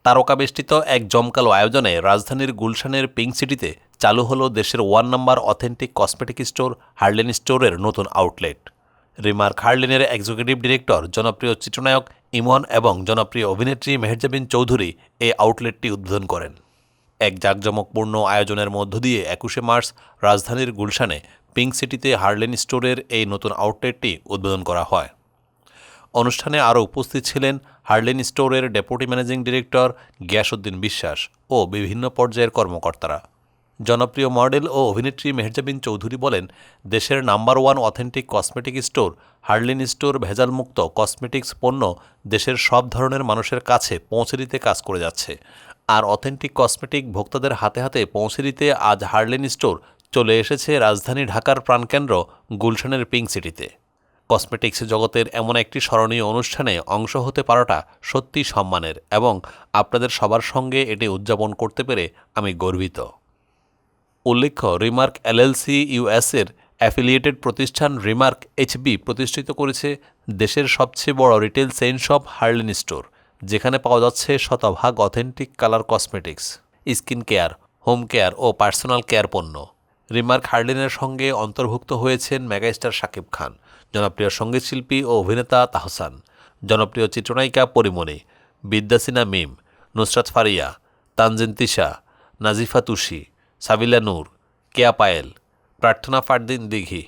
তারকাবেষ্টিত এক জমকালো আয়োজনে রাজধানীর গুলশানের পিঙ্ক সিটিতে চালু হলো দেশের 1 নম্বর অথেন্টিক কসমেটিক স্টোর হার্লেন স্টোরের নতুন আউটলেট। রিমার্ক হার্লেনের এক্সিকিউটিভ ডিরেক্টর জনপ্রিয় চিত্রনায়ক ইমন এবং জনপ্রিয় অভিনেত্রী মেহেরজাবিন চৌধুরী এই আউটলেটটি উদ্বোধন করেন। এক জাঁকজমকপূর্ণ আয়োজনের মধ্য দিয়ে 21শে মার্চ রাজধানীর গুলশানে পিঙ্ক সিটিতে হার্লেন স্টোরের এই নতুন আউটলেটটি উদ্বোধন করা হয়। অনুষ্ঠানে আরও উপস্থিত ছিলেন হার্লেন স্টোরের ডেপুটি ম্যানেজিং ডিরেক্টর গিয়াসউদ্দিন বিশ্বাস ও বিভিন্ন পর্যায়ের কর্মকর্তারা। জনপ্রিয় মডেল ও অভিনেত্রী মেহেরজাবিন চৌধুরী বলেন, দেশের number 1 authentic cosmetic store Harlen store ভেজালমুক্ত কসমেটিক্স পণ্য দেশের সব ধরনের মানুষের কাছে পৌঁছে দিতে কাজ করে যাচ্ছে। আর অথেন্টিক কসমেটিক ভোক্তাদের হাতে হাতে পৌঁছে দিতে আজ হার্লেন স্টোর চলে এসেছে রাজধানী ঢাকার প্রাণকেন্দ্র গুলশানের পিঙ্ক সিটিতে। কসমেটিক্স জগতের এমন একটি স্মরণীয় অনুষ্ঠানে অংশ হতে পারাটা সত্যি সম্মানের এবং আপনাদের সবার সঙ্গে এটি উদযাপন করতে পেরে আমি গর্বিত। উল্লেখ্য, রিমার্ক এলএলসি ইউএসের অ্যাফিলিয়েটেড প্রতিষ্ঠান রিমার্ক এইচবি প্রতিষ্ঠিত করেছে দেশের সবচেয়ে বড় retail chain shop Harlen store, যেখানে পাওয়া যাচ্ছে শতভাগ authentic colour cosmetics, skin care, home care ও পার্সোনাল কেয়ার পণ্য। রিমার্ক হার্লেনের সঙ্গে অন্তর্ভুক্ত হয়েছেন মেগাস্টার শাকিব খান, জনপ্রিয় সঙ্গীতশিল্পী ও অভিনেতা তাহসান, জনপ্রিয় চিত্রনায়িকা পরিমণি, বিদ্যাসিনা মিম, নুসরাত ফারিয়া, তানজিন তিশা, নাজিফা তুষি, সাবিলা নূর, কেয়া পায়েল, প্রার্থনা ফারদিন দিঘি,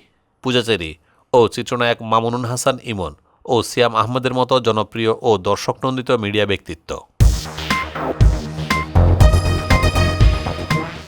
পূজা চেরি ও চিত্রনায়ক মামুনুন হাসান ইমন ও সিয়াম আহমেদের মতো জনপ্রিয় ও দর্শকনন্দিত মিডিয়া ব্যক্তিত্ব।